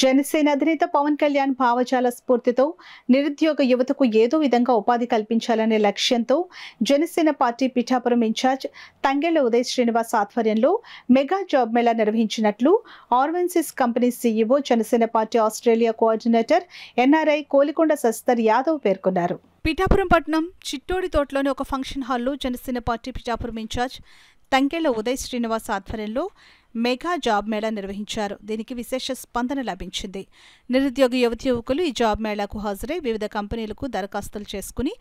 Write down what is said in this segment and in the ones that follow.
జనసేన అధినేత పవన్ కళ్యాణ్ భావజాల స్ఫూర్తితో నిరుద్యోగ యువతకు ఏదో విధంగా ఉపాధి కల్పించాలనే లక్ష్యంతో జనసేన పార్టీ పిఠాపురం ఇన్ఛార్జ్ తంగెళ్ల ఉదయ్ శ్రీనివాస్ ఆధ్వర్యంలో మెగా జాబ్ మేళా నిర్వహించినట్లు Arvensis company CEO Janasena party Australia coordinator NRI Kolikonda Sasidhar Yadav పేర్కొన్నారు. పిఠాపురం పట్టణం చిట్టోడి తోటలోని ఒక ఫంక్షన్ హాల్లో జనసేన పార్టీ పిఠాపురం ఇన్ఛార్జ్ తంగెళ్ల ఉదయ్ శ్రీనివాస్ ఆధ్వర్యంలో మెగా జాబ్ మేళా నిర్వహించారు. దీనికి విశేష స్పందన లభించింది. నిరుద్యోగ యువకులు ఈ జాబ్ మేళాకు హాజరై వివిధ కంపెనీలకు దరఖాస్తులు చేసుకుని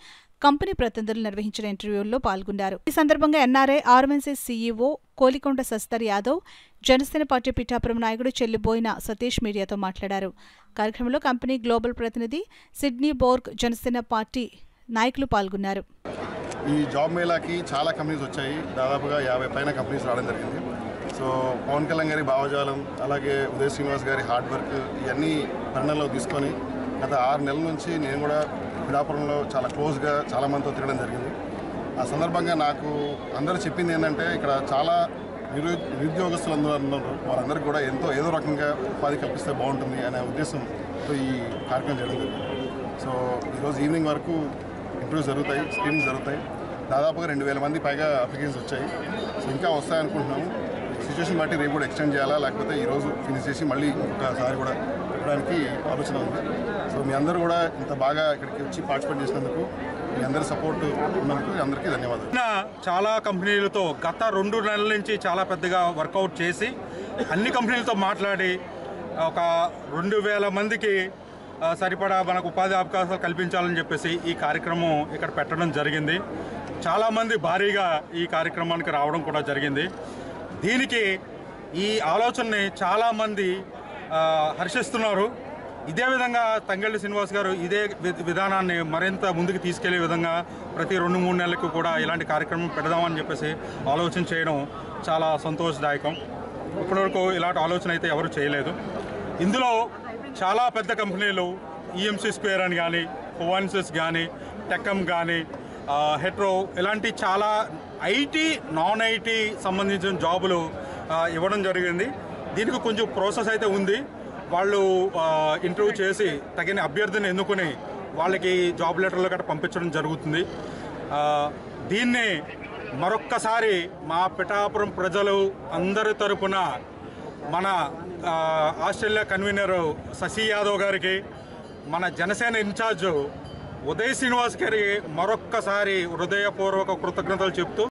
కంపెనీ ప్రతినిధులు నిర్వహించిన ఇంటర్వ్యూల్లో పాల్గొన్నారు. ఈ సందర్భంగా NRI Arvensis CEO Kolikonda Sasidhar Yadav, Janasena party Pithapuram నాయకుడు చెల్లిబోయిన సతీష్ మీడియాతో మాట్లాడారు. కార్యక్రమంలో కంపెనీ గ్లోబల్ ప్రతినిధి సిడ్నీ బోర్గ్, జనసేన పార్టీ నాయకులు పాల్గొన్నారు. ఈ జాబ్ మేళాకి చాలా కంపెనీస్ వచ్చాయి. దాదాపుగా 50 పైన కంపెనీస్ రావడం జరిగింది. సో పవన్ కళ్యాణ్ గారి భావజాలం, అలాగే ఉదయ్ శ్రీనివాస్ గారి హార్డ్ వర్క్ ఇవన్నీ పరిణామంలో తీసుకొని గత 6 నెలల నుంచి నేను కూడా పిఠాపురంలో చాలా క్లోజ్గా చాలా మందితో తిరగడం జరిగింది. ఆ సందర్భంగా నాకు అందరూ చెప్పింది ఏంటంటే ఇక్కడ చాలా నిరుద్యోగస్తులు అందరూ ఉన్నారు, వాళ్ళందరికీ కూడా ఏదో రకంగా ఉపాధి కల్పిస్తే బాగుంటుంది అనే ఉద్దేశంతో ఈ కార్యక్రమం చేయడం జరిగింది. సో ఈరోజు ఈవినింగ్ వరకు ఇంటర్వ్యూస్ జరుగుతాయి, స్క్రీనింగ్స్ జరుగుతాయి. దాదాపుగా 2000 మంది పైగా అప్లికేషన్స్ వచ్చాయి. సో ఇంకా వస్తాయనుకుంటున్నాము. సిచ్యువేషన్ బట్టి రేపు కూడా ఎక్స్టెండ్ చేయాలా, లేకపోతే ఈరోజు ఫినిష్ చేసి మళ్ళీ ఇంకొకసారి కూడా పెట్టడానికి ఆలోచన ఉంది. సో మీ అందరూ కూడా ఇంత బాగా ఇక్కడికి వచ్చి పార్టిసిపేట్ చేసినందుకు, మీ అందరి సపోర్ట్ ఉన్నందుకు అందరికీ ధన్యవాదాలు. చాలా కంపెనీలతో గత 2 నెలల నుంచి చాలా పెద్దగా వర్కౌట్ చేసి అన్ని కంపెనీలతో మాట్లాడి ఒక 2000 మందికి సరిపడా మనకు ఉపాధి అవకాశాలు కల్పించాలని చెప్పేసి ఈ కార్యక్రమం ఇక్కడ పెట్టడం జరిగింది. చాలామంది భారీగా ఈ కార్యక్రమానికి రావడం కూడా జరిగింది. దీనికి ఈ ఆలోచనని చాలామంది హర్షిస్తున్నారు. ఇదే విధంగా తంగెళ్ల శ్రీనివాస్ గారు ఇదే విధానాన్ని మరింత ముందుకు తీసుకెళ్లే విధంగా ప్రతి 2-3 నెలలకు కూడా ఇలాంటి కార్యక్రమం పెడదామని చెప్పేసి ఆలోచన చేయడం చాలా సంతోషదాయకం. ఇప్పటివరకు ఇలాంటి ఆలోచన అయితే ఎవరు చేయలేదు. ఇందులో చాలా పెద్ద కంపెనీలు ఈఎంసీ స్క్వేర్ అని కానీ, ఫోవెన్సిస్ కానీ, టెక్కమ్ కానీ, హెట్రో ఇలాంటి చాలా ఐటీ, నాన్ ఐటీ సంబంధించిన జాబులు ఇవ్వడం జరిగింది. దీనికి కొంచెం ప్రాసెస్ అయితే ఉంది. వాళ్ళు ఇంటర్వ్యూ చేసి తగిన అభ్యర్థిని ఎన్నుకొని వాళ్ళకి జాబ్ లెటర్లు గట్రా పంపించడం జరుగుతుంది. దీన్ని మరొక్కసారి మా పిఠాపురం ప్రజలు అందరి తరపున మన ఆస్ట్రేలియా కన్వీనర్ శశి యాదవ్ గారికి, మన జనసేన ఇన్ఛార్జ్ ఉదయ్ శ్రీనివాస్ గారికి మరొక్కసారి హృదయపూర్వక కృతజ్ఞతలు చెప్తూ